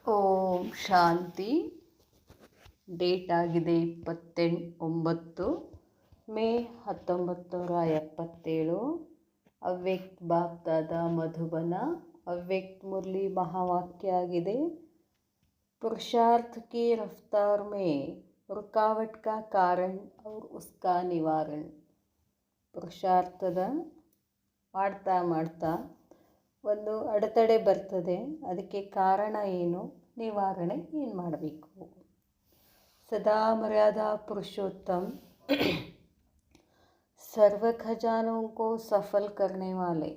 ಓಂ ಶಾಂತಿ. Date ಆಗಿದೆ 29 ಮೇ 1977. ಅವ್ಯಕ್ತ ಬಾಪ್ದಾದ ಮಧುಬನ. ಅವ್ಯಕ್ತ ಮುರಳಿ महावाक्य आಗಿದೆ, पुरुषार्थ की रफ्तार में रुकावट का कारण और उसका निवारण. ಪುರುಷಾರ್ಥದ ಮಾಡ್ತಾ ಮಾಡ್ತಾ ಒಂದು ಅಡೆತಡೆ ಬರ್ತದೆ, ಅದಕ್ಕೆ ಕಾರಣ ಏನು, ನಿವಾರಣೆ ಏನು ಮಾಡಬೇಕು. ಸದಾ ಮರ್ಯಾದಾ पुरुषोत्तम सर्व खजानों को सफल करने वाले.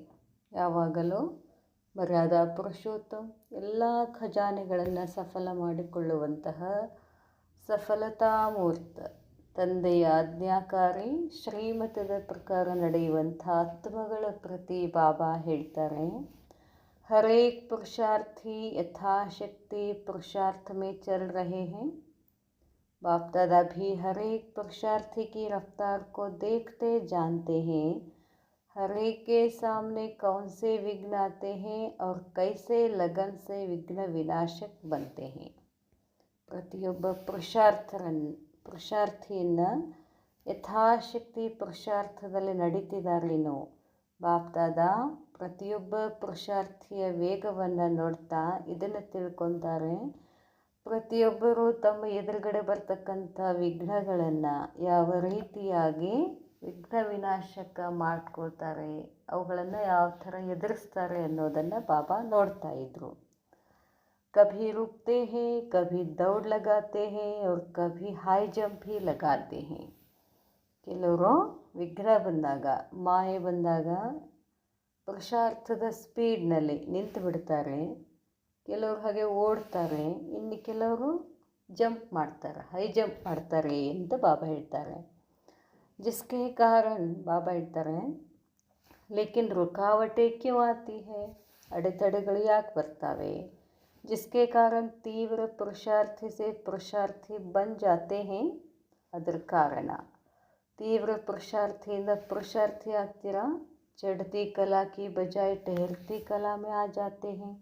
ಯಾವಾಗಲೂ ಮರ್ಯಾದಾ ಪುರುಷೋತ್ತಮ್ ಎಲ್ಲ ಖಜಾನೆಗಳನ್ನು ಸಫಲ ಮಾಡಿಕೊಳ್ಳುವಂತಹ ಸಫಲತಾ ಮೂರ್ತ, ತಂದೆಯ ಆಜ್ಞಾಕಾರಿ ಶ್ರೀಮತದ ಪ್ರಕಾರ ನಡೆಯುವಂಥ ಆತ್ಮಗಳ ಪ್ರತಿ ಬಾಬಾ ಹೇಳ್ತಾರೆ, हर एक पुरुषार्थी यथाशक्ति पुरुषार्थ में चल रहे हैं. बाप दादा भी हर एक पुरुषार्थी की रफ्तार को देखते जानते हैं. हर एक के सामने कौन से विघ्न आते हैं और कैसे लगन से विघ्न विनाशक बनते हैं. ಪ್ರತಿಯೊಬ್ಬ ಪುರುಷಾರ್ಥಿಯನ್ನು ಯಥಾಶಕ್ತಿ ಪುರುಷಾರ್ಥದಲ್ಲಿ ನಡೀತಿದ್ದಾರೇನೋ ಬಾಪ್ದಾದ ಪ್ರತಿಯೊಬ್ಬ ಪುರುಷಾರ್ಥಿಯ ವೇಗವನ್ನು ನೋಡ್ತಾ ಇದನ್ನು ತಿಳ್ಕೊತಾರೆ. ಪ್ರತಿಯೊಬ್ಬರು ತಮ್ಮ ಎದುರುಗಡೆ ಬರ್ತಕ್ಕಂಥ ವಿಘ್ನಗಳನ್ನು ಯಾವ ರೀತಿಯಾಗಿ ವಿಘ್ನ ವಿನಾಶಕ ಮಾಡ್ಕೊಳ್ತಾರೆ, ಅವುಗಳನ್ನು ಯಾವ ಥರ ಎದುರಿಸ್ತಾರೆ ಅನ್ನೋದನ್ನು ಬಾಬಾ ನೋಡ್ತಾ ಇದ್ರು. कभी रुकते हैं, कभी दौड़ लगाते हैं और कभी हाई जंप भी लगाते हैं. ಕೆಲವರು ವಿಘ್ನ ಬಂದಾಗ, ಮಾಯೆ ಬಂದಾಗ ಪುರುಷಾರ್ಥದ ಸ್ಪೀಡ್ನಲ್ಲಿ ನಿಂತು ಬಿಡ್ತಾರೆ. ಕೆಲವರು ಹಾಗೆ ಓಡ್ತಾರೆ, ಇನ್ನು ಕೆಲವರು ಜಂಪ್ ಮಾಡ್ತಾರೆ, ಹೈ ಜಂಪ್ ಮಾಡ್ತಾರೆ ಅಂತ ಬಾಬಾ ಹೇಳ್ತಾರೆ. ಜಿಸ್ಕೆ ಕಾರಣ ಬಾಬಾ ಹೇಳ್ತಾರೆ, ಲೇಕಿನ್ ರುಕಾವಟೆ ಕ್ಯೂ ಆತಿ ಹೈ, ಅಡೆತಡೆಗಳು ಯಾಕೆ ಬರ್ತಾವೆ. जिसके कारण तीव्र पुरुषार्थी से पुरुषार्थी बन जाते हैं, ಅದರ ಕಾರಣ ತೀವ್ರ ಪುರುಷಾರ್ಥಿಯಿಂದ ಪುರುಷಾರ್ಥಿ ಆಗ್ತೀರಾ, ಚढ़ती कला की बजाय ठहरती कला में आ जाते हैं.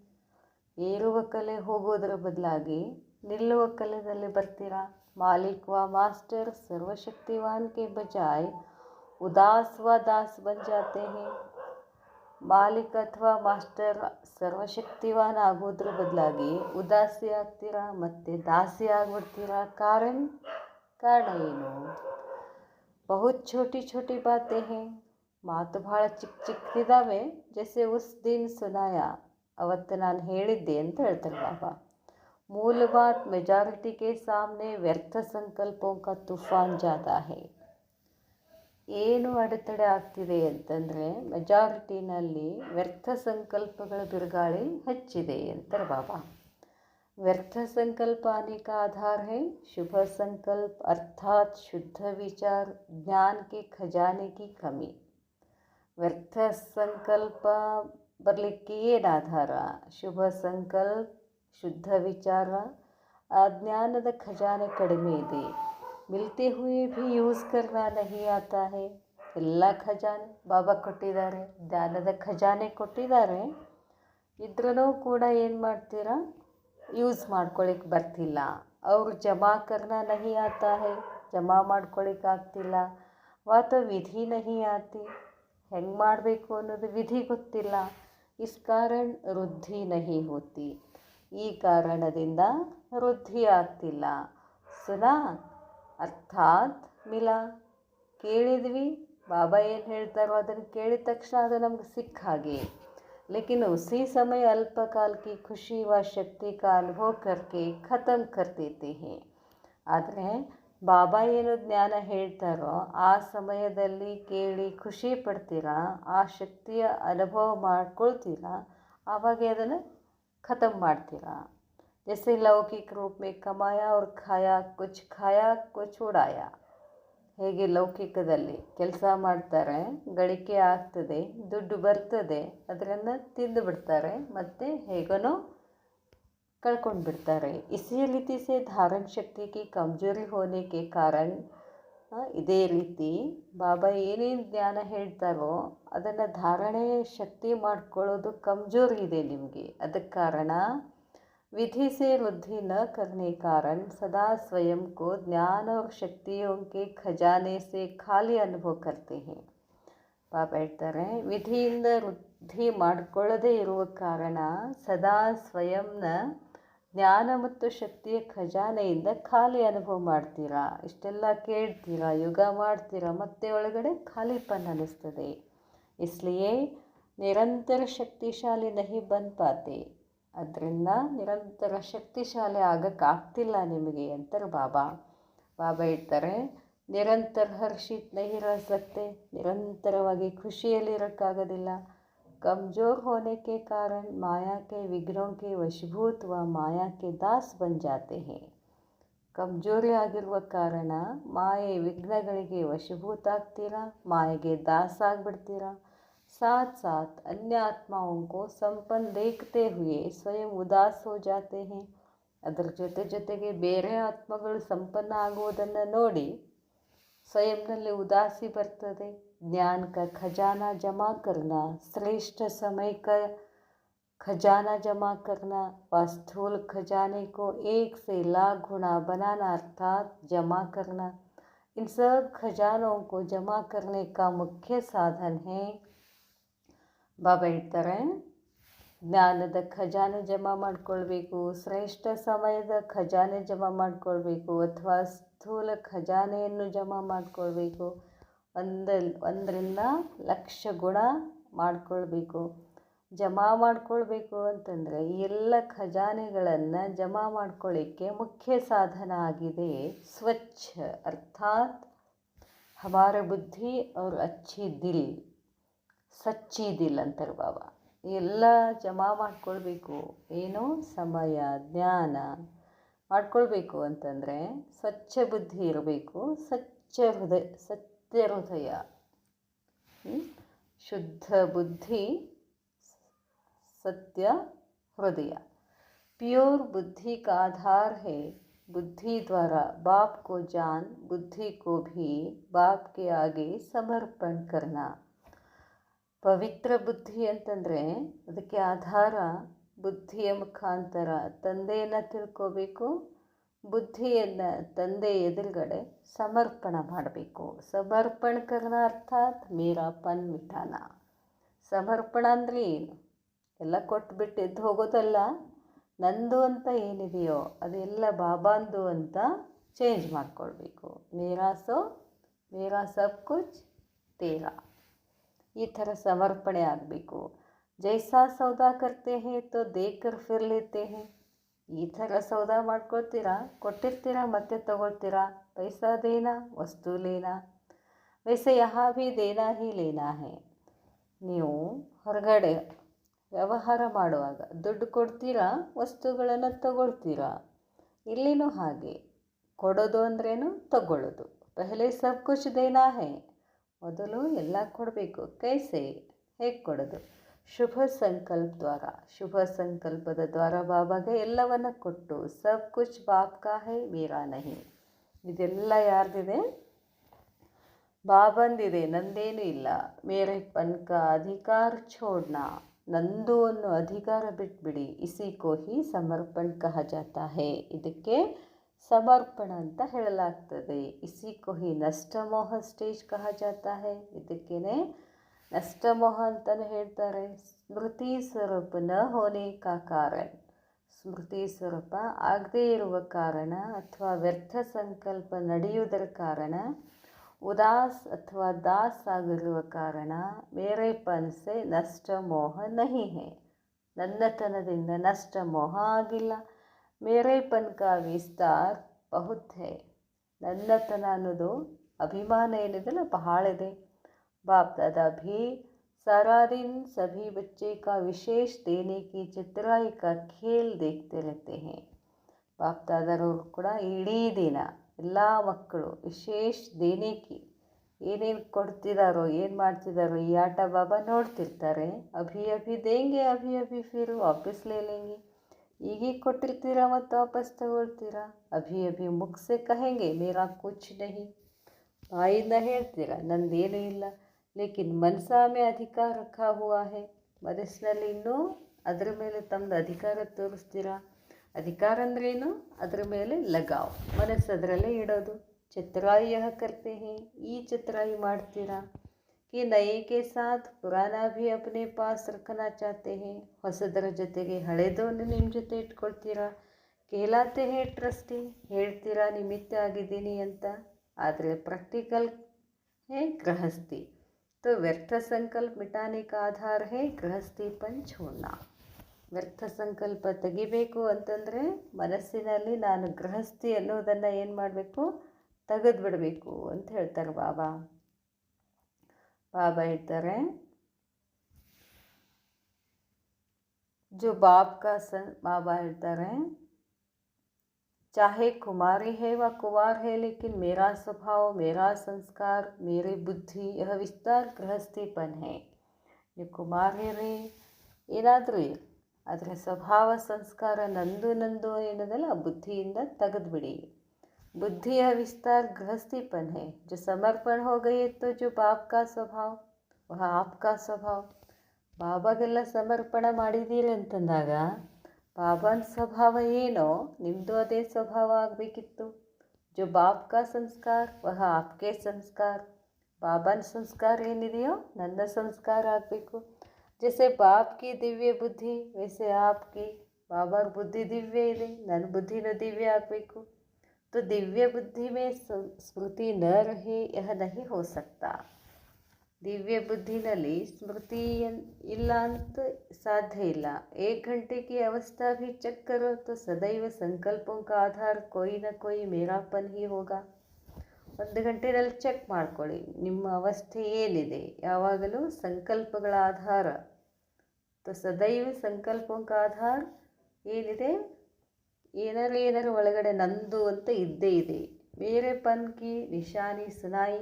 ಏರುವ ಕಲೆ ಹೋಗೋದರ ಬದಲಾಗಿ ನಿಲ್ಲುವ ಕಲೆಯಲ್ಲಿ ಬರ್ತೀರಾ. ಮಾಲಿಕ್ ವ ಮಾಸ್ಟರ್ सर्वशक्तिवान के बजाय उदास व दास बन जाते हैं. ಮಾಲಿಕ್ ಅಥವಾ ಮಾಸ್ಟರ್ ಸರ್ವಶಕ್ತಿವಾನ್ ಆಗೋದ್ರ ಬದಲಾಗಿ ಉದಾಸಿ ಆಗ್ತೀರಾ ಮತ್ತು ದಾಸಿ ಆಗ್ಬಿಡ್ತೀರಾ. ಕಾರಣ ಏನು. ಬಹುತ್ ಛೋಟಿ ಛೋಟಿ ಬಾತೆ ಹೇ, ಮಾತು ಭಾಳ ಚಿಕ್ಕದಿದ್ದಾವೆ. ಜೈಸೆ ಉಸ್ ದಿನ್ ಸುನಾಯ, ಅವತ್ತು ನಾನು ಹೇಳಿದ್ದೆ ಅಂತ ಹೇಳ್ತಾರೆ ಬಾಬಾ. ಮೂಲ ಬಾತ್ ಮೆಜಾರಿಟಿಗೆ ಸಾಮ್ನೆ ವ್ಯರ್ಥ ಸಂಕಲ್ಪೋಂ ಕಾ ತುಫಾನ್ ಜಾದಾ ಹೇ. ಏನು ಅಡೆತಡೆ ಆಗ್ತಿದೆ ಅಂತಂದರೆ ಮೆಜಾರಿಟಿನಲ್ಲಿ ವ್ಯರ್ಥ ಸಂಕಲ್ಪಗಳ ಬಿರುಗಾಳಿ ಹೆಚ್ಚಿದೆ ಅಂತಾರೆ ಬಾಬಾ. ವ್ಯರ್ಥ ಸಂಕಲ್ಪ आने का आधार है शुभ संकल्प अर्थात शुद्ध विचार ज्ञान के खजाने की कमी. ವ್ಯರ್ಥ ಸಂಕಲ್ಪ ಬರಲಿಕ್ಕೆ ಏನು ಆಧಾರ. ಶುಭ ಸಂಕಲ್ಪ, ಶುದ್ಧ ವಿಚಾರ, ಆ ಜ್ಞಾನದ ಖಜಾನೆ ಕಡಿಮೆ ಇದೆ. ಮಿಲ್ತೆ ಹುಯೇ ಭಿ ಯೂಸ್ ಕರ್ನಾ ನಹಿ ಆತಾ ಹೈ. ಎಲ್ಲ ಖಜಾನೆ ಬಾಬಾ ಕೊಟ್ಟಿದ್ದಾರೆ, ಜ್ಞಾನದ ಖಜಾನೆ ಕೊಟ್ಟಿದ್ದಾರೆ, ಇದ್ರೂ ಕೂಡ ಏನು ಮಾಡ್ತೀರಾ, ಯೂಸ್ ಮಾಡ್ಕೊಳ್ಳಿಕ್ಕೆ ಬರ್ತಿಲ್ಲ. ಅವರು ಜಮಾ ಕರ್ನಾ ನಹಿ ಆತಾ ಹೈ, ಜಮಾ ಮಾಡ್ಕೊಳ್ಳಿಕ್ಕೆ ಆಗ್ತಿಲ್ಲ. ವಾತ ವಿಧಿ ನಹಿ ಆತಿ, ಹೆಂಗೆ ಮಾಡಬೇಕು ಅನ್ನೋದು ವಿಧಿ ಗೊತ್ತಿಲ್ಲ. ಇಸ್ ಕಾರಣ ವೃದ್ಧಿ ನಹಿ ಹೋತಿ, ಈ ಕಾರಣದಿಂದ ವೃದ್ಧಿ ಆಗ್ತಿಲ್ಲ. ಸುನಾ ಅರ್ಥಾತ್ ಮಿಲಾ, ಕೇಳಿದ್ವಿ ಬಾಬಾ ಏನು ಹೇಳ್ತಾರೋ ಅದನ್ನು ಕೇಳಿದ ತಕ್ಷಣ ಅದು ನಮ್ಗೆ ಸಿಕ್ಕ ಹಾಗೆ. ಲೇಕಿನ್ ಉಸಿ ಸಮಯ ಅಲ್ಪಕಾಲ ಕಿ ಖುಷಿ ವ ಶಕ್ತಿ ಕಾ ಅನುಭವ ಕರ್ಕೆ ಖತಮ್ ಕರ್ ದೇತೆ ಹೇ. ಆದರೆ ಬಾಬಾ ಏನು ಜ್ಞಾನ ಹೇಳ್ತಾರೋ ಆ ಸಮಯದಲ್ಲಿ ಕೇಳಿ ಖುಷಿ ಪಡ್ತೀರಾ, ಆ ಶಕ್ತಿಯ ಅನುಭವ ಮಾಡ್ಕೊಳ್ತೀರಾ, ಆವಾಗ ಅದನ್ನು ಖತಮ್ ಮಾಡ್ತೀರಾ. जैसे लौकिक रूप में कमाया और खाया कुछ उड़ाया. ಹೇಗೆ ಲೌಕಿಕದಲ್ಲಿ ಕೆಲಸ ಮಾಡ್ತಾರೆ, ಗಳಿಕೆ ಆಗ್ತದೆ, ದುಡ್ಡು ಬರ್ತದೆ, ಅದನ್ನು ತಿಂದು ಬಿಡ್ತಾರೆ, ಮತ್ತು ಹೇಗೋ ಕಳ್ಕೊಂಡು ಬಿಡ್ತಾರೆ. ಇಸಿ ರೀತಿ ಸೆ ಧಾರಣ ಶಕ್ತಿ ಕಿ ಕಮಜೋರಿ ಹೋನೆ ಕೆ ಕಾರಣ. ಇದೇ ರೀತಿ ಬಾಬಾ ಏನೇನು ಜ್ಞಾನ ಹೇಳ್ತಾರೋ ಅದನ್ನು ಧಾರಣೆ ಶಕ್ತಿ ಮಾಡ್ಕೊಳ್ಳೋದು ಕಮ್ಜೋರಿ ಇದೆ ನಿಮಗೆ. ಅದಕ್ಕೆ ಕಾರಣ विधि से वृद्धि न करने कारण सदा स्वयं को ज्ञान और शक्तियों के खजाने से खाली अनुभव करते हैं. ಪಾಪ ಹೇಳ್ತಾರೆ, ವಿಧಿಯಿಂದ ವೃದ್ಧಿ ಮಾಡಿಕೊಳ್ಳದೇ ಇರುವ ಕಾರಣ ಸದಾ ಸ್ವಯಂನ ಜ್ಞಾನ ಮತ್ತು ಶಕ್ತಿಯ ಖಜಾನೆಯಿಂದ ಖಾಲಿ ಅನುಭವ ಮಾಡ್ತೀರಾ. ಇಷ್ಟೆಲ್ಲ ಕೇಳ್ತೀರಾ, ಯೋಗ ಮಾಡ್ತೀರಾ, ಮತ್ತೆ ಒಳಗಡೆ ಖಾಲಿಪನ್ ಅನ್ನಿಸ್ತದೆ. ಇಸ್ಲಿಯೇ ನಿರಂತರ ಶಕ್ತಿಶಾಲಿ ನಹಿ ಬನ್ ಪಾತೆ. ಅದರಿಂದ ನಿರಂತರ ಶಕ್ತಿಶಾಲಿ ಆಗಕ್ಕಾಗ್ತಿಲ್ಲ ನಿಮಗೆ ಅಂತಾರೆ ಬಾಬಾ. ಬಾಬಾ ಹೇಳ್ತಾರೆ, ನಿರಂತರ ಹರ್ಷಿತ್ ನಹಿ ರಹ ಸಕ್ತೆ. ನಿರಂತರವಾಗಿ ಖುಷಿಯಲ್ಲಿರೋಕ್ಕಾಗೋದಿಲ್ಲ. कमज़ोर होने के कारण माया के विघ्नों के वशीभूत व माया के दास बन जाते हैं. ಕಮ್ಜೋರಿ ಆಗಿರುವ ಕಾರಣ ಮಾಯೆ ವಿಘ್ನಗಳಿಗೆ ವಶೀಭೂತ ಆಗ್ತೀರಾ, ಮಾಯೆಗೆ ದಾಸ ಆಗಿಬಿಡ್ತೀರಾ. साथ साथ अन्य आत्माओं को संपन्न देखते हुए स्वयं उदास हो जाते हैं. ಅದರ ಜೊತೆಗೆ ಬೇರೆ ಆತ್ಮಗಳು ಸಂಪನ್ನ ಆಗುವುದನ್ನು ನೋಡಿ ಸ್ವಯಂನಲ್ಲಿ ಉದಾಸಿ ಬರ್ತದೆ. ज्ञान का खजाना जमा करना, श्रेष्ठ समय का खजाना जमा करना व स्थूल खजाने को 1 से लाख गुना बनाना अर्थात जमा करना. इन सब खजानों को जमा करने का मुख्य साधन है. ಬಾಬಾ ಹೇಳ್ತಾರೆ, ಜ್ಞಾನದ ಖಜಾನೆ ಜಮಾ ಮಾಡಿಕೊಳ್ಬೇಕು, ಶ್ರೇಷ್ಠ ಸಮಯದ ಖಜಾನೆ ಜಮಾ ಮಾಡಿಕೊಳ್ಬೇಕು, ಅಥವಾ ಸ್ಥೂಲ ಖಜಾನೆಯನ್ನು ಜಮಾ ಮಾಡಿಕೊಳ್ಬೇಕು. 1ರಿಂದ 1,00,000 ಗುಣ ಮಾಡಿಕೊಳ್ಬೇಕು. ಜಮಾ ಮಾಡಿಕೊಳ್ಬೇಕು ಅಂತಂದರೆ ಈ ಎಲ್ಲ ಖಜಾನೆಗಳನ್ನು ಜಮಾ ಮಾಡ್ಕೊಳ್ಳಿಕ್ಕೆ ಮುಖ್ಯ ಸಾಧನ ಆಗಿದೆ ಸ್ವಚ್ಛ, ಅರ್ಥಾತ್ ಹಮಾರ ಬುದ್ಧಿ ಅವ್ರ ಅಚ್ಚಿ ದಿಲ್, ಸಚ್ಚಿ ದಿಲ್ ಅಂತಾರೆ ಬಾಬಾ. ಎಲ್ಲ ಜಮಾ ಮಾಡ್ಕೊಳ್ಬೇಕು. ಏನು? ಸಮಯ, ಜ್ಞಾನ ಮಾಡ್ಕೊಳ್ಬೇಕು ಅಂತಂದರೆ ಸ್ವಚ್ಛ ಬುದ್ಧಿ ಇರಬೇಕು, ಸತ್ಯ ಹೃದಯ, ಶುದ್ಧ ಬುದ್ಧಿ, सत्य हृदय. प्योर बुद्धि का आधार है. बुद्धि द्वारा बाप को जान, बुद्धि को भी बाप के आगे समर्पण करना. ಪವಿತ್ರ ಬುದ್ಧಿ ಅಂತಂದರೆ ಅದಕ್ಕೆ ಆಧಾರ ಬುದ್ಧಿಯ ಮುಖಾಂತರ ತಂದೆಯನ್ನು ತಿಳ್ಕೋಬೇಕು, ಬುದ್ಧಿಯನ್ನು ತಂದೆ ಎದುರುಗಡೆ ಸಮರ್ಪಣ ಮಾಡಬೇಕು. ಸಮರ್ಪಣ ಕರ್ನ ಅರ್ಥಾತ್ ಮೇರಾಪನ್ ಮಿಟಾನ. ಸಮರ್ಪಣ ಅಂದರೆ ಏನು? ಎಲ್ಲ ಕೊಟ್ಬಿಟ್ಟು ಎದ್ದು ಹೋಗೋದಲ್ಲ. ನಂದು ಅಂತ ಏನಿದೆಯೋ ಅದೆಲ್ಲ ಬಾಬಾಂದು ಅಂತ ಚೇಂಜ್ ಮಾಡ್ಕೊಳ್ಬೇಕು. ಮೇರಾ ಸಬ್ ಕುಚ್ ತೇರಾ, ಈ ಥರ ಸಮರ್ಪಣೆ ಆಗಬೇಕು. ಜೈಸಾ ಸೌದಾ ಕರ್ತೆ ಹೇ ತೋ ದೇಕರ್ ಫಿರ್ ಲೇತೆ ಹೇ. ಈ ಥರ ಸೌದಾ ಮಾಡ್ಕೊಳ್ತೀರಾ, ಕೊಟ್ಟಿರ್ತೀರಾ, ಮತ್ತೆ ತಗೊಳ್ತೀರಾ. ಪೈಸಾ ದೇನಾ, ವಸ್ತು ಲೇನಾ. ವೈಸೆ ಯಹಾ ಭಿ ದೇನಾ ಹಿ ಲೇನಾ ಹೇ. ನೀವು ಹೊರಗಡೆ ವ್ಯವಹಾರ ಮಾಡುವಾಗ ದುಡ್ಡು ಕೊಡ್ತೀರಾ, ವಸ್ತುಗಳನ್ನು ತಗೊಳ್ತೀರಾ. ಇಲ್ಲಿನೂ ಹಾಗೆ ಕೊಡೋದು ಅಂದ್ರೇನು? ತಗೊಳ್ಳೋದು. ಪೆಹಲೆ ಸಬ್ ಕುಚ್ ದೇನಾ ಹೇ, ಮೊದಲು ಎಲ್ಲ ಕೊಡಬೇಕು. ಕೈಸೆ, ಹೇಗೆ ಕೊಡೋದು? ಶುಭ ಸಂಕಲ್ಪ ದ್ವಾರ, ಶುಭ ಸಂಕಲ್ಪದ ದ್ವಾರ ಬಾಬಾಗೆ ಎಲ್ಲವನ್ನು ಕೊಟ್ಟು, ಸಬ್ ಕುಚ್ ಬಾಪ್ ಕಾ ಹೈ ಮೇರಾ ನಹಿ. ಇದೆಲ್ಲ ಯಾರ್ದಿದೆ? ಬಾಬಂದಿದೆ, ನಂದೇನೂ ಇಲ್ಲ. ಮೇರೆ ಪನ್ಕ ಅಧಿಕಾರ ಛೋಡ್ನಾ, ನಂದು ಅನ್ನೋ ಅಧಿಕಾರ ಬಿಟ್ಬಿಡಿ. ಇಸಿ ಕೋ ಹಿ ಸಮರ್ಪಣ್ ಕಹ ಜಾತಾ ಹೇ. ಇದಕ್ಕೆ ಸಮರ್ಪಣ ಅಂತ ಹೇಳಲಾಗ್ತದೆ. ಇಸಿ ಕೋ ಹಿ ನಷ್ಟಮೋಹ ಸ್ಟೇಜ್ ಕಹ ಜಾತಾ ಹೇ. ಇದಕ್ಕೇನೆ ನಷ್ಟಮೋಹ ಅಂತಲೂ ಹೇಳ್ತಾರೆ. ಸ್ಮೃತಿ ಸ್ವರೂಪ ನ ಹೋನೆ ಕಾ ಕಾರಣ, ಸ್ಮೃತಿ ಸ್ವರೂಪ ಆಗದೇ ಇರುವ ಕಾರಣ ಅಥವಾ ವ್ಯರ್ಥ ಸಂಕಲ್ಪ ನಡೆಯುವುದರ ಕಾರಣ, ಉದಾಸ್ ಅಥವಾ ದಾಸ್ ಆಗಿರುವ ಕಾರಣ ಮೇರೆಪನ್ ಸೆ ನಷ್ಟ ಮೋಹ ನಹಿ ಹೇ. ನನ್ನತನದಿಂದ ನಷ್ಟ ಮೋಹ ಆಗಿಲ್ಲ. ಮೇರೆಪನ್ ಕಾ ವಿಸ್ತಾರ್ ಬಹುತ್ ಹೇ. ನನ್ನತನ ಅನ್ನೋದು ಅಭಿಮಾನ ಏನಿದೆಲ್ಲ ಬಹಳ ಇದೆ. ಬಾಪ್ ದಾದಾ ಭೀ सारा दिन सभी बच्चे का विशेष देने की चित्राई का खेल देखते रहते हैं. ಬಾಪ್ ದಾದಾರವರು ಕೂಡ ಇಡೀ ದಿನ ಎಲ್ಲ ಮಕ್ಕಳು ವಿಶೇಷ ದೇನೇಕಿ ಏನೇನು ಕೊಡ್ತಿದ್ದಾರೋ, ಏನು ಮಾಡ್ತಿದ್ದಾರೋ ಈ ಆಟ ಬಾಬಾ ನೋಡ್ತಿರ್ತಾರೆ. ಅಭಿ ದೇಂಗೆ, ಅಭಿ ಫಿರ್ ವಾಪಸ್ ಲೇ ಲೇಂಗೆ. ಈಗೀಗ ಕೊಟ್ಟಿರ್ತೀರಾ ಮತ್ತು ವಾಪಸ್ ತಗೊಳ್ತೀರಾ. ಅಭಿ ಮುಖ್ಸೆ ಕಹೆಂಗೆ ಮೇರಾ ಕುಚ್ ನಹಿ. ಬಾಯಿಂದ ಹೇಳ್ತೀರಾ ನಂದೇನೂ ಇಲ್ಲ. ಲೇಕಿನ್ ಮನಸಾ ಮೇ ಅಧಿಕಾರ ರಖಾ ಹುವಾ ಹೇ. ಮನಸ್ಸಿನಲ್ಲಿ ಇನ್ನೂ ಅದರ ಮೇಲೆ ತಮ್ಮದು ಅಧಿಕಾರ ತೋರಿಸ್ತೀರಾ. ಅಧಿಕಾರ ಅಂದ್ರೇನು? ಅದರ ಮೇಲೆ ಲಗಾವ್, ಮನಸ್ಸು ಅದರಲ್ಲೇ ಇಡೋದು. ಚತುರಾಯಿ ಯಹ ಕರ್ತೆ ಹೇ, ಈ ಚತುರಾಯಿ ಮಾಡ್ತೀರಾ. ಕಿ ನಯೇ ಕೆ ಸಾಥ್ ಪುರಾನಾ ಭಿ ಅಪ್ನೆ ಪಾಸ್ ರಖನಾ ಚಾಹತೆ ಹೇ, ಹೊಸದರ ಜೊತೆಗೆ ಹಳೆದವನ್ನು ನಿಮ್ಮ ಜೊತೆ ಇಟ್ಕೊಳ್ತೀರಾ. ಕೇಲಾತೆ ಹೇ ಟ್ರಸ್ಟಿ, ಹೇಳ್ತೀರಾ ನಿಮಿತ್ತ ಆಗಿದ್ದೀನಿ ಅಂತ, ಆದರೆ ಪ್ರಾಕ್ಟಿಕಲ್ ಹೇ ಗೃಹಸ್ಥಿ. तो व्यर्थ संकल्प मिटाने का आधार है गृहस्थीपन छोड़ना. ವ್ಯರ್ಥ ಸಂಕಲ್ಪ ತೆಗಿಬೇಕು ಅಂತಂದರೆ ಮನಸ್ಸಿನಲ್ಲಿ ನಾನು ಗೃಹಸ್ಥಿ ಅನ್ನೋದನ್ನು ಏನು ಮಾಡಬೇಕು? ತೆಗೆದುಬಿಡಬೇಕು ಅಂತ ಹೇಳ್ತಾರೆ ಬಾಬಾ. ಬಾಬಾ ಹೇಳ್ತಾರೆ, ಬಾಬಾ ಹೇಳ್ತಾರೆ, चाहे कुमारी है व कुंवार है, लेकिन मेरा स्वभाव, मेरा संस्कार, मेरी बुद्धि, यह विस्तार गृहस्थीपन है. ನೀವು ಕುಮಾರಿಯರೇ ಏನಾದರೂ ಅದರ ಸ್ವಭಾವ ಸಂಸ್ಕಾರ ನಂದು ಏನದಲ್ಲ ಬುದ್ಧಿಯಿಂದ ತೆಗೆದುಬಿಡಿ. बुद्धि यह विस्तार गृहस्थीपन है. जो समर्पण हो गए तो जो बाप का स्वभाव वह आपका स्वभाव. ಬಾಬಾಗೆಲ್ಲ ಸಮರ್ಪಣ ಮಾಡಿದ್ದೀರಿ ಅಂತಂದಾಗ ಬಾಬಾನ ಸ್ವಭಾವ ಏನೋ ನಿಮ್ಮದು ಅದೇ ಸ್ವಭಾವ ಆಗಬೇಕಿತ್ತು. ಜೋ ಬಾಪ್ ಕಾ ಸಂಸ್ಕಾರ ವಹ ಆಪ್ಕೆ ಸಂಸ್ಕಾರ. ಬಾಬಾನ ಸಂಸ್ಕಾರ ಏನಿದೆಯೋ ನನ್ನ ಸಂಸ್ಕಾರ ಆಗಬೇಕು. ಜೈಸೆ ಬಾಪ್ ಕಿ ದಿವ್ಯ ಬುದ್ಧಿ ವೈಸೆ ಆಪ್ಕಿ. ಬಾಬಾಗ ಬುದ್ಧಿ ದಿವ್ಯ ಇದೆ, ನನ್ನ ಬುದ್ಧಿನೂ ದಿವ್ಯ ಆಗಬೇಕು. तो दिव्य बुद्धि में स्मृति न रहे यह नहीं हो सकता. दिव्य बुद्धिನಲ್ಲಿ स्मृति ಇಲ್ಲ ಅಂತ साध्य ಇಲ್ಲ. 1 घंटे की अवस्था भी चेक करो तो सदैव संकल्पों का आधार कोई न कोई मेरापन ही होगा. 1 ಗಂಟೆನಲ್ಲಿ ಚೆಕ್ ಮಾಡ್ಕೊಳ್ಳಿ ನಿಮ್ಮ ಅವಸ್ಥೆ ಏನಿದೆ. ಯಾವಾಗಲೂ ಸಂಕಲ್ಪಗಳ ಆಧಾರ. तो सदैव संकल्पों का आधार ಏನಿದೆ, ಏನಾರು ಒಳಗಡೆ ನಂದು ಅಂತ ಇದ್ದೇ ಇದೆ. ಬೇರೆ ಪನ್ಕಿ ನಿಶಾನಿ ಸುನಾಯಿ.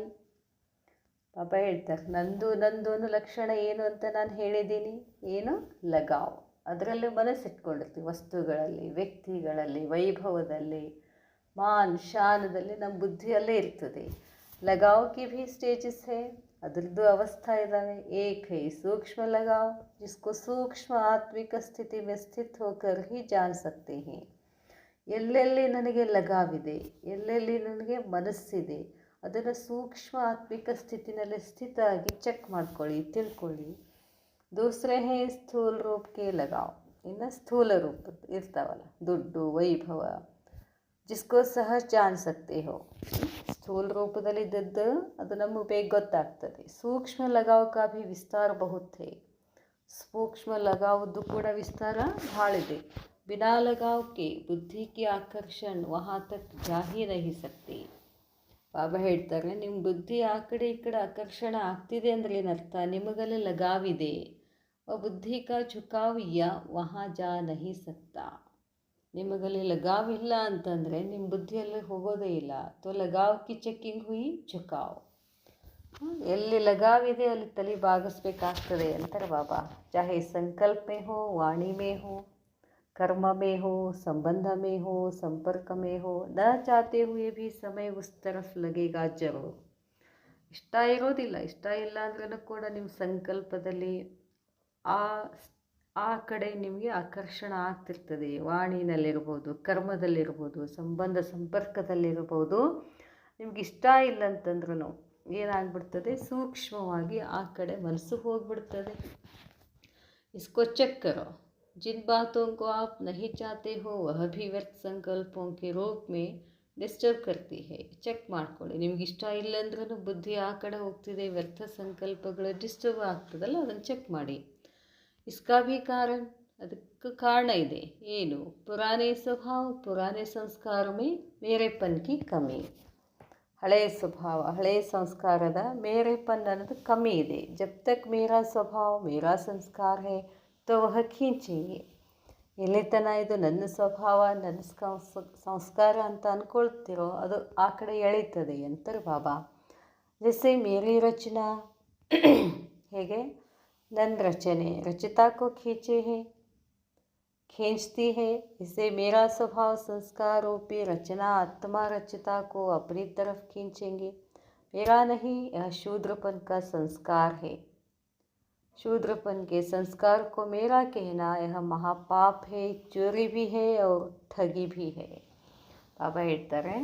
ಪಾಪ ಹೇಳ್ತಾರೆ, ನಂದು ಅನ್ನೋ ಲಕ್ಷಣ ಏನು ಅಂತ ನಾನು ಹೇಳಿದ್ದೀನಿ. ಏನು? ಲಗಾವ್. ಅದರಲ್ಲಿ ಮನಸ್ಸಿಟ್ಕೊಂಡಿರ್ತೀವಿ. ವಸ್ತುಗಳಲ್ಲಿ, ವ್ಯಕ್ತಿಗಳಲ್ಲಿ, ವೈಭವದಲ್ಲಿ, ಮಾನ್ ಶಾನದಲ್ಲಿ ನಮ್ಮ ಬುದ್ಧಿಯಲ್ಲೇ ಇರ್ತದೆ. ಲಗಾವ್ ಕಿ ಭೀ ಸ್ಟೇಜಸ್ ಹೇ, ಅದರದ್ದು ಅವಸ್ಥಾ ಇದ್ದಾವೆ. ಏಕ್ ಹೈ ಸೂಕ್ಷ್ಮ ಲಗಾವ್, ಜಿಸ್ಕೋ ಸೂಕ್ಷ್ಮ ಆತ್ಮಿಕ ಸ್ಥಿತಿ में स्थित होकर ही जान सकते हैं. ಎಲ್ಲೆಲ್ಲಿ ನನಗೆ ಲಗಾವಿದೆ, ಎಲ್ಲೆಲ್ಲಿ ನನಗೆ ಮನಸ್ಸಿದೆ, ಅದನ್ನು ಸೂಕ್ಷ್ಮ ಆತ್ಮಿಕ ಸ್ಥಿತಿನಲ್ಲಿ ಸ್ಥಿತ ಆಗಿ ಚೆಕ್ ಮಾಡ್ಕೊಳ್ಳಿ, ತಿಳ್ಕೊಳ್ಳಿ. ದೂಸರೆ ಹೇ ಸ್ಥೂಲ ರೂಪಕ್ಕೆ ಲಗಾವ್. ಇನ್ನು ಸ್ಥೂಲ ರೂಪ ಇರ್ತಾವಲ್ಲ, ದುಡ್ಡು, ವೈಭವ, ಜಿಸ್ಕೋ ಸಹ ಜಾನ್ ಸಕ್ತೆ ಹೋ. ಸ್ಥೂಲ ರೂಪದಲ್ಲಿದ್ದದ್ದು ಅದು ನಮಗೆ ಬೇಗ ಗೊತ್ತಾಗ್ತದೆ. ಸೂಕ್ಷ್ಮ ಲಗಾವ್ ಕಾ ಭಿ ವಿಸ್ತಾರ ಬಹುತ್ ಹೇ. ಸೂಕ್ಷ್ಮ ಲಗಾವದ್ದು ಕೂಡ ವಿಸ್ತಾರ ಭಾಳ ಇದೆ. बिना लगाव के बुद्धि की आकर्षण वहाँ तक जा ही नहीं सकती. ಬಾಬಾ ಹೇಳ್ತಾರೆ, ನಿಮ್ಮ ಬುದ್ಧಿ ಆ ಕಡೆ ಈ ಕಡೆ ಆಕರ್ಷಣ ಆಗ್ತಿದೆ ಅಂದರೆ ಏನರ್ಥ? ನಿಮಗಲ್ಲಿ ಲಗಾವಿದೆ. ಬುದ್ಧಿ ಕಾ ಝುಕಾವ್ ಯಾ ವಹಾ ಜಾ ನಹಿ ಸಕ್ತಾ. ನಿಮಗಲ್ಲಿ ಲಗಾವಿಲ್ಲ ಅಂತಂದರೆ ನಿಮ್ಮ ಬುದ್ಧಿಯಲ್ಲಿ ಹೋಗೋದೇ ಇಲ್ಲ. ತೋ ಲಗಾವ್ ಕಿ ಚೆಕ್ಕಿಂಗ್ ಹುಯಿ ಝುಕಾವ್. ಎಲ್ಲಿ ಲಗಾವಿದೆ ಅಲ್ಲಿ ತಲೆ ಬಾಗಿಸ್ಬೇಕಾಗ್ತದೆ ಅಂತಾರೆ ಬಾಬಾ. ಚಾಹೆ ಸಂಕಲ್ಪ ಮೇ ಹೋ, ವಾಣಿ ಮೇ ಹೋ, कर्म में हो, संबंध में हो, संपर्क में हो, न चाहते हुए भी समय उस तरफ लगेगा जरूर. ಇಷ್ಟ ಇರೋದಿಲ್ಲ, ಇಷ್ಟ ಇಲ್ಲ ಅಂದ್ರೂ ಕೂಡ ನಿಮ್ಮ ಸಂಕಲ್ಪದಲ್ಲಿ ಆ ಕಡೆ ನಿಮಗೆ ಆಕರ್ಷಣ ಆಗ್ತಿರ್ತದೆ. ವಾಣಿನಲ್ಲಿರ್ಬೋದು, ಕರ್ಮದಲ್ಲಿರ್ಬೋದು, ಸಂಪರ್ಕದಲ್ಲಿರ್ಬೋದು. ನಿಮ್ಗೆ ಇಷ್ಟ ಇಲ್ಲ ಅಂತಂದ್ರೂ ಏನಾಗ್ಬಿಡ್ತದೆ, ಸೂಕ್ಷ್ಮವಾಗಿ ಆ ಕಡೆ ಮನಸ್ಸು ಹೋಗ್ಬಿಡ್ತದೆ. ಇಸ್ಕೋ ಚೆಕ್ ಕರೋ. जिन बातों को आप नहीं चाहते हो वह भी व्यर्थ संकल्पों के रूप में डिस्टर्ब करती है. ಚೆಕ್ ಮಾಡ್ಕೊಳ್ಳಿ. ನಿಮ್ಗೆ ಇಷ್ಟ ಇಲ್ಲ ಅಂದ್ರೂ ಬುದ್ಧಿ ಆ ಕಡೆ ಹೋಗ್ತಿದೆ, ವ್ಯರ್ಥ ಸಂಕಲ್ಪಗಳು ಡಿಸ್ಟರ್ಬ್ ಆಗ್ತದಲ್ಲ, ಅದನ್ನು ಚೆಕ್ ಮಾಡಿ. ಇಸ್ಕಾ ಭೀ ಕಾರಣ, ಅದಕ್ಕೆ ಕಾರಣ ಇದೆ. ಏನು? ಪುರಾನೆ ಸ್ವಭಾವ, ಪುರಾನೆ ಸಂಸ್ಕಾರ ಮೇ ಮೇರೆಪನ್ ಕಿ ಕಮ್ಮಿ. ಹಳೆಯ ಸ್ವಭಾವ, ಹಳೆಯ ಸಂಸ್ಕಾರದ ಮೇರೆಪನ್ ಅನ್ನೋದು ಕಮ್ಮಿ ಇದೆ. ಜಬ್ ತಕ್ ಮೇರಾ ಸ್ವಭಾವ, ಮೇರಾ ಸಂಸ್ಕಾರ ಹೇ तो वह खींचेंगे. ಎಲ್ಲಿ ತನಕ ಇದು ನನ್ನ ಸ್ವಭಾವ, ನನ್ನ ಸಂಸ್ಕಾರ ಅಂತ ಅಂದ್ಕೊಳ್ತಿರೋ ಅದು ಆ ಕಡೆ ಎಳೀತದೆ ಅಂತಾರೆ ಬಾಬಾ. ಜೈಸೆ ಮೇರಿ ರಚನಾ, ಹೇಗೆ ನನ್ನ ರಚನೆ ರಚಿತಾಕೋ खींचती है, इसे मेरा स्वभाव संस्कार रूपी रचना आत्मा रचिता को अपनी तरफ खींचेंगे. मेरा नहीं, यह शूद्रपन का संस्कार है. शूद्रपन के संस्कार को मेरा कहना यह महापाप है, चोरी भी है और ठगी भी है. ಬಾಬಾ ಹೇಳ್ತಾರೆ,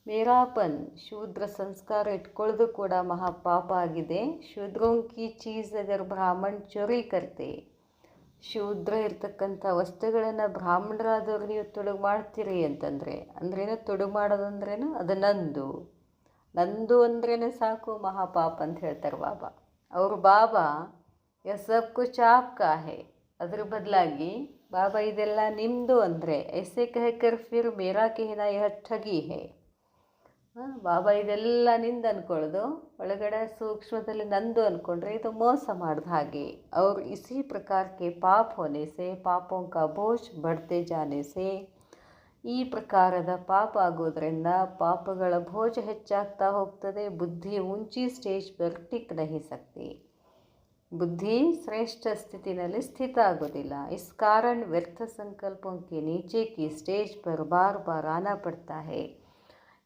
ಮೇರಾಪನ್ ಶೂದ್ರ ಸಂಸ್ಕಾರ ಇಟ್ಕೊಳ್ಳೋದು ಕೂಡ ಮಹಾಪಾಪ ಆಗಿದೆ. ಶೂದ್ರೋಂ ಕಿ ಚೀಸ್ ಅಗರ್ ಬ್ರಾಹ್ಮಣ್ ಚೋರಿ ಕರ್ತೆ, ಶೂದ್ರ ಇರ್ತಕ್ಕಂಥ ವಸ್ತುಗಳನ್ನು ಬ್ರಾಹ್ಮಣರಾದವ್ರು ನೀವು ತೊಡಗು ಮಾಡ್ತೀರಿ ಅಂತಂದರೆ, ಅಂದ್ರೇನು ತೊಡಗು ಮಾಡೋದಂದ್ರೇನು, ಅದು ನಂದು ಅಂದ್ರೇ ಸಾಕು ಮಹಾಪಾಪ ಅಂತ ಹೇಳ್ತಾರೆ ಬಾಬಾ. ಅವರು ಬಾಬಾ ಸಬ್ ಕುಚ್ ಆಪ್ಕಾ ಹೇ, ಅದ್ರ ಬದಲಾಗಿ ಬಾಬಾ ಇದೆಲ್ಲ ನಿಮ್ಮದು ಅಂದರೆ ಐಸೆ ಕಹಕರ್ ಫಿರ್ ಮೇರಾ ಕೆಹನಾ ಯಹ ಠಗಿ ಹೇ. ಬಾಬಾ ಇದೆಲ್ಲ ನಿಂದು ಅಂದ್ಕೊಳ್ಳೋದು, ಒಳಗಡೆ ಸೂಕ್ಷ್ಮದಲ್ಲಿ ನಂದು ಅಂದ್ಕೊಂಡ್ರೆ ಇದು ಮೋಸ ಮಾಡಿದ ಹಾಗೆ. और इसी प्रकार के पाप होने से पापों का बोझ बढ़ते जाने से, ಈ ಪ್ರಕಾರದ ಪಾಪ ಆಗೋದ್ರಿಂದ ಪಾಪಗಳ ಬೋझ ಹೆಚ್ಚಾಗ್ತಾ ಹೋಗ್ತದೆ. ಬುದ್ಧಿ ऊंची स्टेज पर टिक नहीं सकती, ಬುದ್ಧಿ ಶ್ರೇಷ್ಠ ಸ್ಥಿತಿನಲ್ಲಿ ಸ್ಥಿತ ಆಗೋದಿಲ್ಲ. इस कारण व्यर्थ संकल्पों के नीचे की स्टेज पर बार बार आना पड़ता है.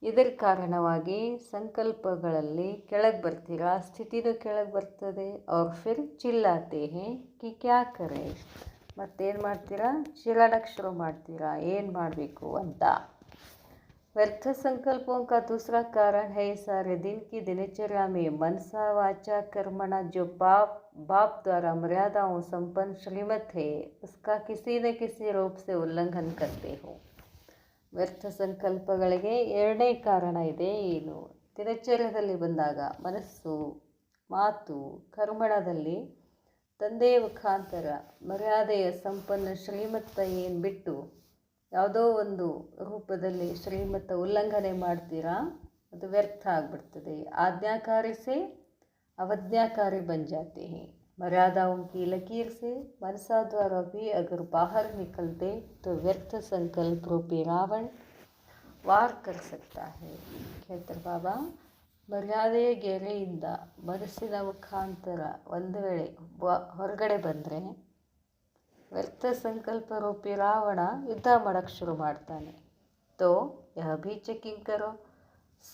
ಇದರ ಕಾರಣವಾಗಿ ಸಂಕಲ್ಪಗಳಲ್ಲಿ ಕೆಳಗೆ ಬರ್ತೀರಾ, ಸ್ಥಿತಿನೂ ಕೆಳಗೆ ಬರ್ತದೆ. और फिर चिल्लाते हैं कि क्या करें, ಮತ್ತೇನು ಮಾಡ್ತೀರಾ, ಚಿರಾಡಕ್ಕೆ ಶುರು ಮಾಡ್ತೀರಾ, ಏನು ಮಾಡಬೇಕು ಅಂತ. व्यर्थ संकल्पों का दूसरा कारण है सारे दिन की दिनचर्या में मनसा वाचा कर्मणा जो बाप द्वारा मर्यादाओं संपन्न श्रीमत है उसका किसी न किसी रूप से उल्लंघन करते हो. ವ್ಯರ್ಥ ಸಂಕಲ್ಪಗಳಿಗೆ ಎರಡನೇ ಕಾರಣ ಇದೆ. ಏನು, ದಿನಚರ್ಯದಲ್ಲಿ ಬಂದಾಗ ಮನಸ್ಸು, ಮಾತು, ಕರ್ಮಣದಲ್ಲಿ ತಂದೆಯ ಮುಖಾಂತರ ಮರ್ಯಾದೆಯ ಸಂಪನ್ನ ಶ್ರೀಮತ್ತ ಏನು ಬಿಟ್ಟು ಯಾವುದೋ ಒಂದು ರೂಪದಲ್ಲಿ ಶ್ರೀಮತ ಉಲ್ಲಂಘನೆ ಮಾಡ್ತೀರಾ, ಅದು ವ್ಯರ್ಥ ಆಗಿಬಿಡ್ತದೆ. आज्ञाकारी से अवज्ञाकारी बन जाते हैं. मर्यादाओं की लकीर से मनसा द्वारा भी अगर बाहर निकलते तो व्यर्थ संकल्प रूपी रावण वार कर सकता है. ಹೇಳ್ತಾರೆ ಬಾಬಾ, ಮರ್ಯಾದೆಯ ಗೆರೆಯಿಂದ ಮನಸ್ಸಿನ ಮುಖಾಂತರ ಒಂದು ವೇಳೆ ಹೊರಗಡೆ ಬಂದರೆ व्यर्थ संकल्प रूपी रावण युद्ध ಮಾಡಕ್ಕೆ ಶುರು ಮಾಡ್ತಾನೆ. तो यह भी चेकिंग करो,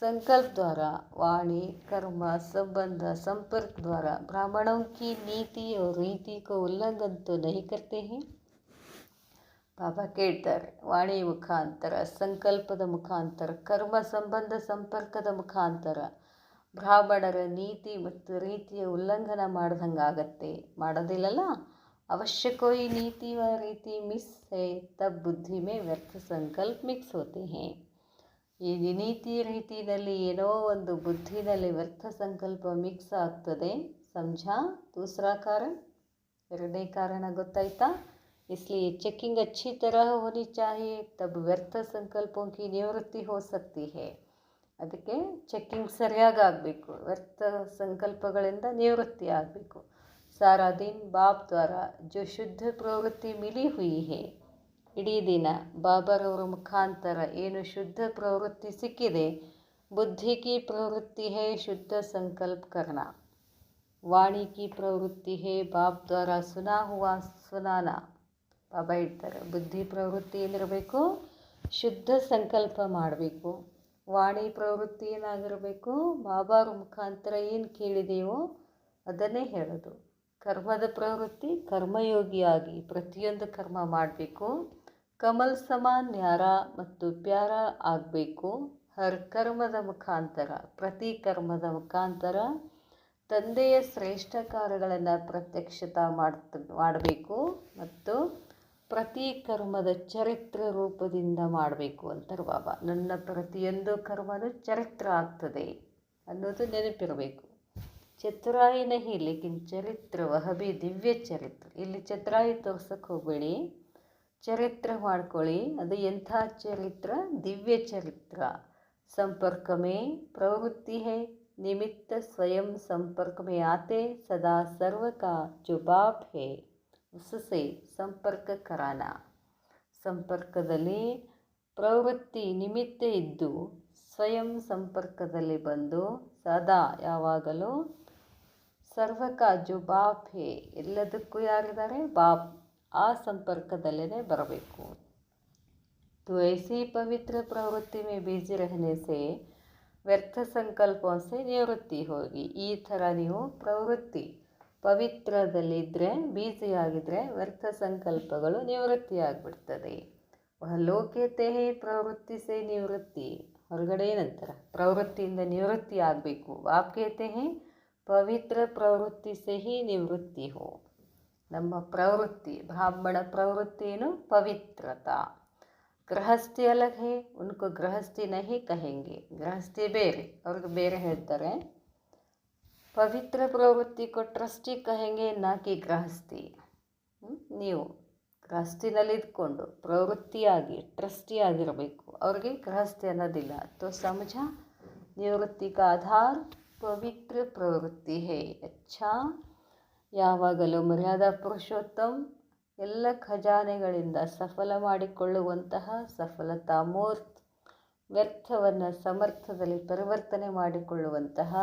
संकल्प द्वारा वाणी, कर्म, संबंध, संपर्क द्वारा ब्राह्मणों की नीति और रीति को उल्लंघन तो नहीं करते हैं. ಬಾಬಾ ಕೇಳ್ತಾರೆ, ವಾಣಿ ಮುಖಾಂತರ, ಸಂಕಲ್ಪದ ಮುಖಾಂತರ, ಕರ್ಮ, ಸಂಬಂಧ, ಸಂಪರ್ಕದ ಮುಖಾಂತರ ಬ್ರಾಹ್ಮಣರ ನೀತಿ ಮತ್ತು ರೀತಿಯ ಉಲ್ಲಂಘನ ಮಾಡ್ದಂಗಾಗತ್ತೆ. ಮಾಡೋದಿಲ್ಲಲ್ಲ. अवश्य कोई नीति व रीति मिस है तब बुद्धि में व्यर्थ संकल्प मिक्स होते हैं. ಈ ನೀತಿ ರೀತಿಯಲ್ಲಿ ಏನೋ ಒಂದು ಬುದ್ಧಿನಲ್ಲಿ ವ್ಯರ್ಥ ಸಂಕಲ್ಪ ಮಿಕ್ಸ್ ಆಗ್ತದೆ. ಸಮझा दूसरा कारण, ಎರಡನೇ ಕಾರಣ ಗೊತ್ತಾಯ್ತಾ. इसलिए चेकिंग अच्छी तरह होनी चाहिए, तब व्यर्थ संकल्पों की निवृत्ति हो सकती है. ಅದಕ್ಕೆ ಚೆಕ್ಕಿಂಗ್ ಸರಿಯಾಗಿ ಆಗಬೇಕು, ವ್ಯರ್ಥ ಸಂಕಲ್ಪಗಳಿಂದ ನಿವೃತ್ತಿ ಆಗಬೇಕು. सारा दिन बाप द्वारा जो शुद्ध प्रवृत्ति मिली हुई है, ಇಡೀ ದಿನ ಬಾಬರವರ ಮುಖಾಂತರ ಏನು ಶುದ್ಧ ಪ್ರವೃತ್ತಿ ಸಿಕ್ಕಿದೆ, बुद्धि की प्रवृत्ति है शुद्ध संकल्प करना, वाणी की प्रवृत्ति है बाप द्वारा सुना हुआ सुनाना. ಬಾಬಾ ಹೇಳ್ತಾರೆ, ಬುದ್ಧಿ ಪ್ರವೃತ್ತಿ ಏನಿರಬೇಕು, ಶುದ್ಧ ಸಂಕಲ್ಪ ಮಾಡಬೇಕು. ವಾಣಿ ಪ್ರವೃತ್ತಿ ಏನಾಗಿರಬೇಕು, ಬಾಬಾರ ಮುಖಾಂತರ ಏನು ಕೇಳಿದೆಯೋ ಅದನ್ನೇ ಹೇಳೋದು. ಕರ್ಮದ ಪ್ರವೃತ್ತಿ, ಕರ್ಮಯೋಗಿಯಾಗಿ ಪ್ರತಿಯೊಂದು ಕರ್ಮ ಮಾಡಬೇಕು. ಕಮಲ್ ಸಮಾನ್ ನ್ಯಾರ ಮತ್ತು ಪ್ಯಾರ ಆಗಬೇಕು. ಹರ್ ಕರ್ಮದ ಮುಖಾಂತರ, ಪ್ರತಿ ಕರ್ಮದ ಮುಖಾಂತರ ತಂದೆಯ ಶ್ರೇಷ್ಠ ಕಾರ್ಯಗಳನ್ನು ಪ್ರತ್ಯಕ್ಷತಾ ಮಾಡಬೇಕು ಮತ್ತು ಪ್ರತಿ ಕರ್ಮದ ಚರಿತ್ರ ರೂಪದಿಂದ ಮಾಡಬೇಕು ಅಂತಾರೆ ಬಾಬಾ. ನನ್ನ ಪ್ರತಿಯೊಂದು ಕರ್ಮನೂ ಚರಿತ್ರ ಆಗ್ತದೆ ಅನ್ನೋದು ನೆನಪಿರಬೇಕು. ಚತುರಾಯಿ ನಹಿ ಲೇಕಿನ್ ಚರಿತ್ರ ವಹ ಭಿ ದಿವ್ಯ ಚರಿತ್ರ. ಇಲ್ಲಿ ಚತುರಾಯಿ ತೋರ್ಸಕ್ಕೆ ಹೋಗಬೇಡಿ, ಚರಿತ್ರ ಮಾಡ್ಕೊಳ್ಳಿ. ಅದು ಎಂಥ ಚರಿತ್ರ, ದಿವ್ಯ ಚರಿತ್ರ. ಸಂಪರ್ಕ ಮೇ ಪ್ರವೃತ್ತಿ ಹೈ, ನಿಮಿತ್ತ ಸ್ವಯಂ ಸಂಪರ್ಕ ಮೇ ಆತೆ ಸದಾ ಸರ್ವ ಕಾ ಜೋ ಬಾಪ್ ಹೈ ಉಸಸೆ ಸಂಪರ್ಕ ಕರಾನ. ಸಂಪರ್ಕದಲ್ಲಿ ಪ್ರವೃತ್ತಿ ನಿಮಿತ್ತ ಇದ್ದು ಸ್ವಯಂ ಸಂಪರ್ಕದಲ್ಲಿ ಬಂದು ಸದಾ ಯಾವಾಗಲೂ ಸರ್ವಕ ಜೋ ಬಾಪ್ ಹೇ, ಎಲ್ಲದಕ್ಕೂ ಯಾರಿದ್ದಾರೆ, ಬಾಪ್, ಆ ಸಂಪರ್ಕದಲ್ಲೇ ಬರಬೇಕು. तो ऐसी पवित्र प्रवृत्ति में बिजी रहने से व्यर्थ संकल्पों से निवृत्ति होगी. ಈ ಥರ ನೀವು ಪ್ರವೃತ್ತಿ ಪವಿತ್ರದಲ್ಲಿದ್ದರೆ, ಬ್ಯುಸಿಯಾಗಿದ್ದರೆ ವ್ಯರ್ಥ ಸಂಕಲ್ಪಗಳು ನಿವೃತ್ತಿಯಾಗ್ಬಿಡ್ತದೆ. ಲೋಕತೆ ಪ್ರವೃತ್ತಿ ಸೇ ನಿವೃತ್ತಿ, ಹೊರಗಡೆ ಏನಂತಾರೆ, ಪ್ರವೃತ್ತಿಯಿಂದ ನಿವೃತ್ತಿ ಆಗಬೇಕು. ವಾಪ್ಯತೆ ಪವಿತ್ರ ಪ್ರವೃತ್ತಿ ಸೇ ನಿವೃತ್ತಿ ಹೋ. ನಮ್ಮ ಪ್ರವೃತ್ತಿ, ಬ್ರಾಹ್ಮಣ ಪ್ರವೃತ್ತಿ ಏನು, ಪವಿತ್ರತಾ. ಗೃಹಸ್ಥಿ ಅಲಗ್ ಹೇ, ಉನ್ಕೋ ಗೃಹಸ್ಥಿ ನಹಿ ಕಹೆಂಗೆ, ಗೃಹಸ್ಥಿ ಬೇರೆ, ಅವ್ರಿಗೆ ಬೇರೆ ಹೇಳ್ತಾರೆ. ಪವಿತ್ರ ಪ್ರವೃತ್ತಿ ಕೋ ಟ್ರಸ್ಟಿ ಕಹೆಂಗೆ, ನಾಕಿ ಗೃಹಸ್ಥಿ. ನೀವು ಗೃಹಸ್ಥಿನಲ್ಲಿ ಇದ್ಕೊಂಡು ಪ್ರವೃತ್ತಿಯಾಗಿ ಟ್ರಸ್ಟಿ ಆಗಿರಬೇಕು, ಅವ್ರಿಗೆ ಗೃಹಸ್ಥಿ ಅನ್ನೋದಿಲ್ಲ. ತೋ ಸಮझ, ನಿವೃತ್ತಿ ಕಾ ಆಧಾರ ಪವಿತ್ರ ಪ್ರವೃತ್ತಿ ಹೇ. ಅಚ್ಚಾ, ಯಾವಾಗಲೂ ಮರ್ಯಾದಾ ಪುರುಷೋತ್ತಮ್ ಎಲ್ಲ ಖಜಾನೆಗಳಿಂದ ಸಫಲ ಮಾಡಿಕೊಳ್ಳುವಂತಹ ಸಫಲತಾ ಮೂರ್ತ್, ವ್ಯರ್ಥವನ್ನು ಸಮರ್ಥದಲ್ಲಿ ಪರಿವರ್ತನೆ ಮಾಡಿಕೊಳ್ಳುವಂತಹ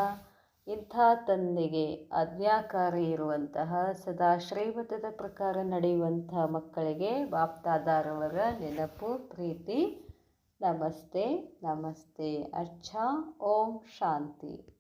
ಇಂಥ ತಂದೆಗೆ ಆಜ್ಞಾಕಾರಿ ಇರುವಂತಹ, ಸದಾ ಶ್ರೀಮತದ ಪ್ರಕಾರ ನಡೆಯುವಂತಹ ಮಕ್ಕಳಿಗೆ ಬಾಪ್ದಾದಾರವರ ನೆನಪು, ಪ್ರೀತಿ. ನಮಸ್ತೆ ನಮಸ್ತೆ. ಅಚ್ಚಾ, ಓಂ ಶಾಂತಿ.